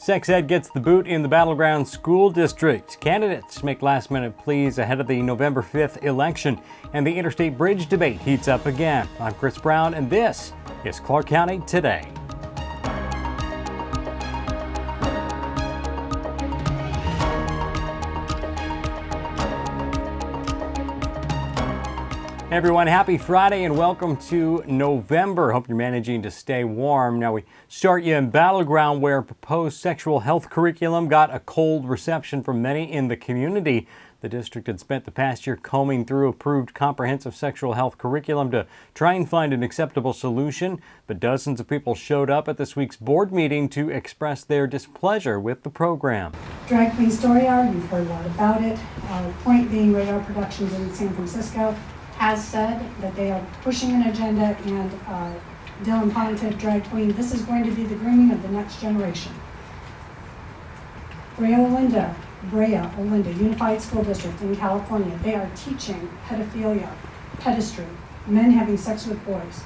Sex ed gets the boot in the battleground school district. Candidates make last-minute pleas ahead of the November 5th election, and the interstate bridge debate heats up again. I'm Chris Brown, and this is Clark County Today. Hey everyone, happy Friday and welcome to November. Hope you're managing to stay warm. Now we start you in Battleground, where proposed sexual health curriculum got a cold reception from many in the community. The district had spent the past year combing through approved comprehensive sexual health curriculum to try and find an acceptable solution, but dozens of people showed up at this week's board meeting to express their displeasure with the program. Drag Queen Story Hour, you've heard a lot about it. Point being, Radar Productions in San Francisco has said that they are pushing an agenda, and Dylan Pontiff, Drag Queen, this is going to be the grooming of the next generation. Brea Olinda Unified School District in California, they are teaching pedophilia, pedestry, men having sex with boys,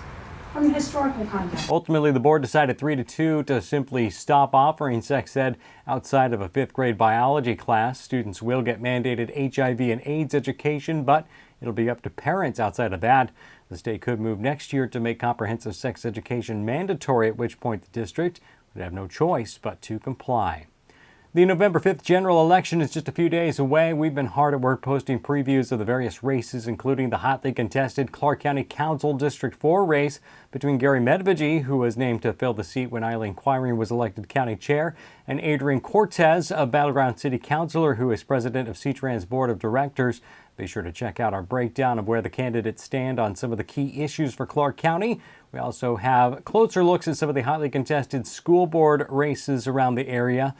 from the historical context. Ultimately, the board decided 3-2 to simply stop offering sex ed outside of a 5th grade biology class. Students will get mandated HIV and AIDS education, but it'll be up to parents outside of that. The state could move next year to make comprehensive sex education mandatory, at which point the district would have no choice but to comply. The November 5th general election is just a few days away. We've been hard at work posting previews of the various races, including the hotly contested Clark County Council District 4 race between Gary Medvegy, who was named to fill the seat when Eileen Quiring was elected county chair, and Adrian Cortez, a Battleground City Councilor who is president of C-Trans Board of Directors. Be sure to check out our breakdown of where the candidates stand on some of the key issues for Clark County. We also have closer looks at some of the hotly contested school board races around the area.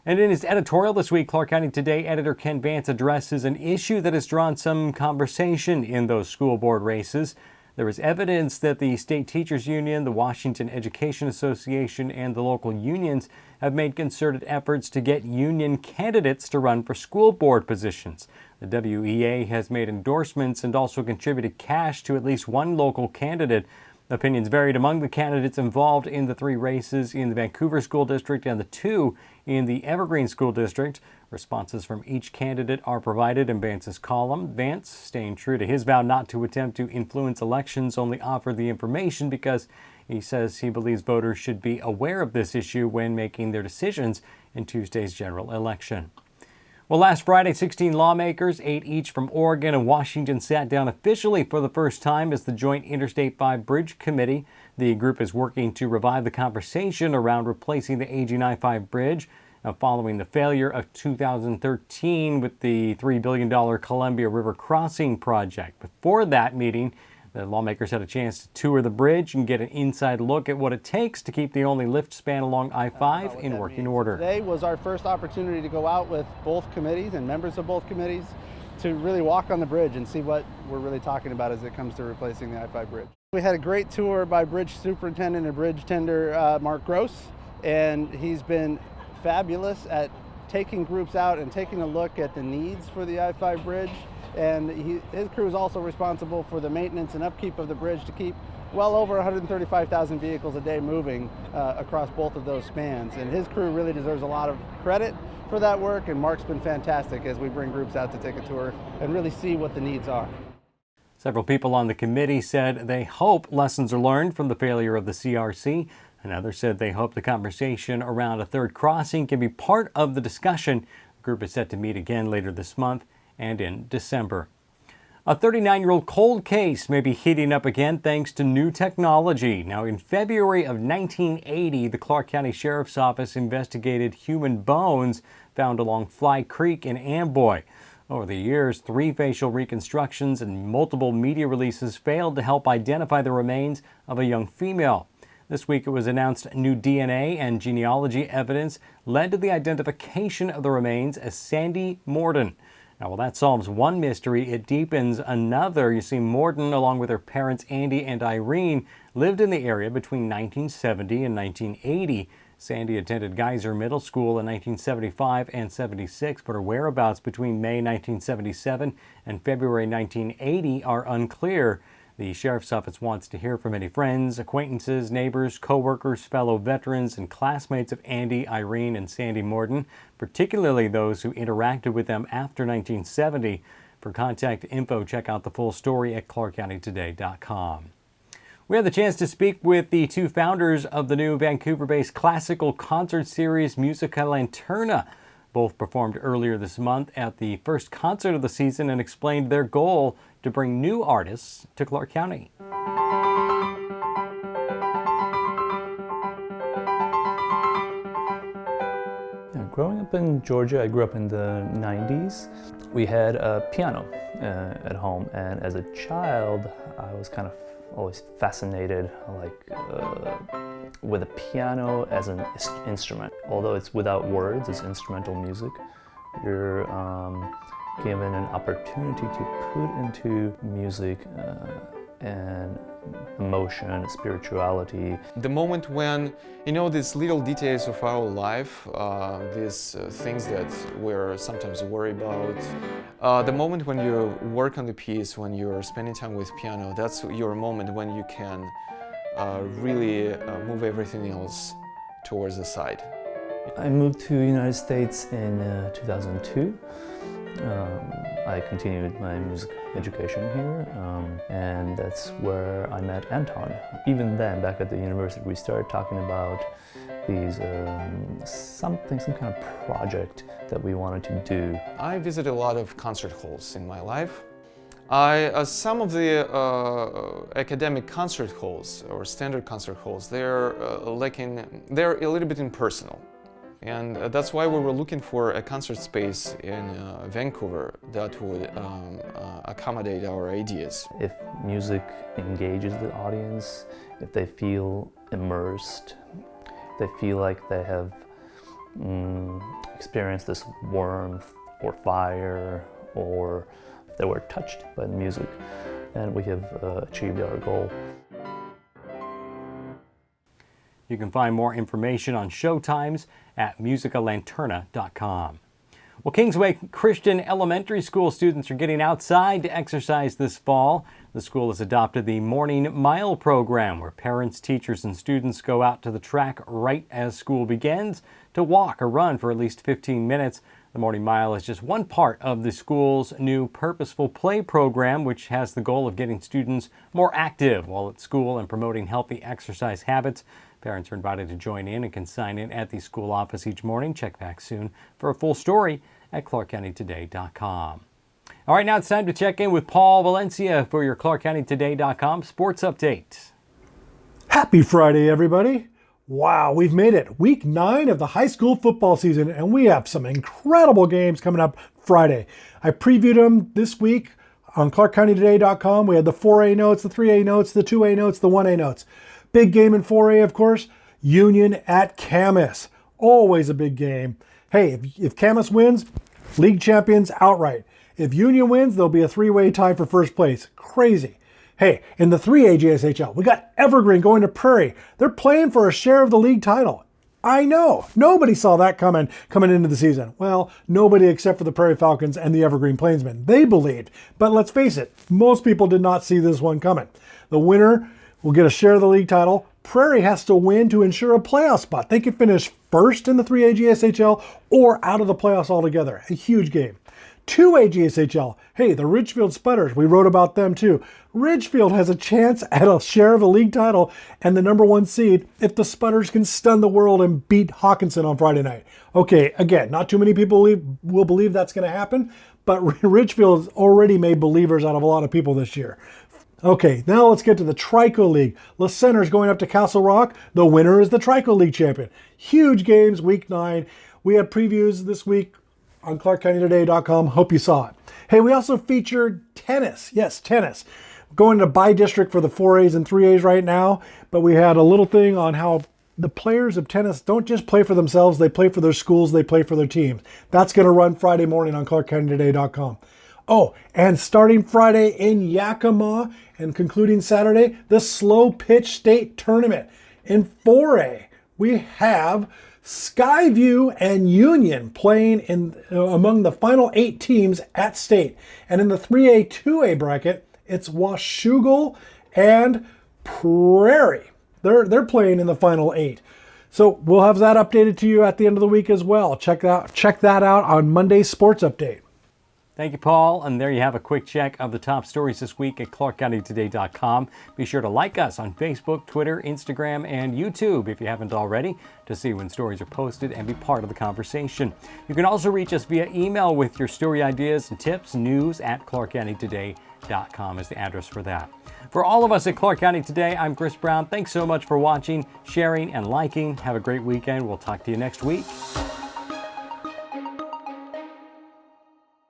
And in his editorial this week, Clark County Today editor Ken Vance addresses an issue that has drawn some conversation in those school board races. There is evidence that the State Teachers Union, the Washington Education Association, and the local unions have made concerted efforts to get union candidates to run for school board positions. The WEA has made endorsements and also contributed cash to at least one local candidate. Opinions varied among the candidates involved in the 3 races in the Vancouver School District and the 2 in the Evergreen School District. Responses from each candidate are provided in Vance's column. Vance, staying true to his vow not to attempt to influence elections, only offered the information because he says he believes voters should be aware of this issue when making their decisions in Tuesday's general election. Well, last Friday, 16 lawmakers, 8 each from Oregon and Washington, sat down officially for the first time as the Joint Interstate 5 Bridge Committee. The group is working to revive the conversation around replacing the aging I-5 bridge following the failure of 2013 with the $3 billion Columbia River Crossing project. Before that meeting, the lawmakers had a chance to tour the bridge and get an inside look at what it takes to keep the only lift span along I-5 in working order. Today was our first opportunity to go out with both committees and members of both committees to really walk on the bridge and see what we're really talking about as it comes to replacing the I-5 bridge. We had a great tour by Bridge Superintendent and Bridge Tender Mark Gross, and he's been fabulous at taking groups out and taking a look at the needs for the I-5 bridge. And his crew is also responsible for the maintenance and upkeep of the bridge to keep well over 135,000 vehicles a day moving across both of those spans. And his crew really deserves a lot of credit for that work, and Mark's been fantastic as we bring groups out to take a tour and really see what the needs are. Several people on the committee said they hope lessons are learned from the failure of the CRC. Another said they hope the conversation around a third crossing can be part of the discussion. The group is set to meet again later this month and in December. A 39-year-old cold case may be heating up again thanks to new technology. Now, in February of 1980, the Clark County Sheriff's Office investigated human bones found along Fly Creek in Amboy. Over the years, 3 facial reconstructions and multiple media releases failed to help identify the remains of a young female. This week it was announced new DNA and genealogy evidence led to the identification of the remains as Sandy Morden. Now, while that solves one mystery, it deepens another. You see, Morden, along with her parents Andy and Irene, lived in the area between 1970 and 1980. Sandy attended Geyser Middle School in 1975 and 76, but her whereabouts between May 1977 and February 1980 are unclear. The Sheriff's Office wants to hear from any friends, acquaintances, neighbors, co-workers, fellow veterans, and classmates of Andy, Irene, and Sandy Morden, particularly those who interacted with them after 1970. For contact info, check out the full story at clarkcountytoday.com. We had the chance to speak with the two founders of the new Vancouver-based classical concert series, Musica Laterna. Both performed earlier this month at the first concert of the season and explained their goal to bring new artists to Clark County. Growing up in Georgia, I grew up in the 90s. We had a piano at home, and as a child, I was kind of always fascinated with a piano as an instrument. Although it's without words, it's instrumental music. You're given an opportunity to put into music and emotion, spirituality. The moment when, these little details of our life, these things that we're sometimes worried about, the moment when you work on the piece, when you're spending time with piano, that's your moment when you can really move everything else towards the side. I moved to the United States in 2002. I continued my music education here, and that's where I met Anton. Even then, back at the university, we started talking about these some kind of project that we wanted to do. I visited a lot of concert halls in my life. Some of the academic concert halls or standard concert halls, they're a little bit impersonal. And that's why we were looking for a concert space in Vancouver that would accommodate our ideas. If music engages the audience, if they feel immersed, they feel like they have experienced this warmth or fire, or if they were touched by the music, then we have achieved our goal. You can find more information on showtimes at musicalanterna.com. Well, Kingsway Christian Elementary School students are getting outside to exercise this fall. The school has adopted the Morning Mile program, where parents, teachers, and students go out to the track right as school begins to walk or run for at least 15 minutes. The Morning Mile is just one part of the school's new Purposeful Play program, which has the goal of getting students more active while at school and promoting healthy exercise habits. Parents are invited to join in and can sign in at the school office each morning. Check back soon for a full story at clarkcountytoday.com. All right, now it's time to check in with Paul Valencia for your clarkcountytoday.com sports update. Happy Friday, everybody. Wow, we've made it. Week 9 of the high school football season, and we have some incredible games coming up Friday. I previewed them this week on clarkcountytoday.com. We had the 4A notes, the 3A notes, the 2A notes, the 1A notes. Big game in 4A, of course, Union at Camas. Always a big game. Hey, if Camas wins, league champions outright. If Union wins, there'll be a 3-way tie for first place. Crazy. Hey, in the 3A JSHL, we got Evergreen going to Prairie. They're playing for a share of the league title. I know. Nobody saw that coming into the season. Well, nobody except for the Prairie Falcons and the Evergreen Plainsmen. They believed. But let's face it, most people did not see this one coming. The winner will get a share of the league title. Prairie has to win to ensure a playoff spot. They could finish first in the 3A GSHL or out of the playoffs altogether. A huge game. 2A GSHL. Hey, the Ridgefield Spudders. We wrote about them too. Ridgefield has a chance at a share of a league title and the number 1 seed if the Spudders can stun the world and beat Hawkinson on Friday night. Okay, again, not too many people will believe that's going to happen, but Ridgefield has already made believers out of a lot of people this year. Okay, now let's get to the Trico League. La Center's going up to Castle Rock. The winner is the Trico League champion. Huge games, week 9. We had previews this week on clarkcountytoday.com. Hope you saw it. Hey, we also featured tennis. Yes, tennis. Going to bi-district for the 4As and 3As right now, but we had a little thing on how the players of tennis don't just play for themselves, they play for their schools, they play for their teams. That's going to run Friday morning on clarkcountytoday.com. Oh, and starting Friday in Yakima and concluding Saturday, the Slowpitch State Tournament. In 4A, we have Skyview and Union playing in among the final 8 teams at state. And in the 3A, 2A bracket, It's Washougal and Prairie. They're playing in the final 8. So we'll have that updated to you at the end of the week as well. Check that out on Monday's Sports Update. Thank you, Paul. And there you have a quick check of the top stories this week at ClarkCountyToday.com. Be sure to like us on Facebook, Twitter, Instagram, and YouTube if you haven't already to see when stories are posted and be part of the conversation. You can also reach us via email with your story ideas and tips. News at ClarkCountyToday.com is the address for that. For all of us at Clark County Today, I'm Chris Brown. Thanks so much for watching, sharing, and liking. Have a great weekend. We'll talk to you next week.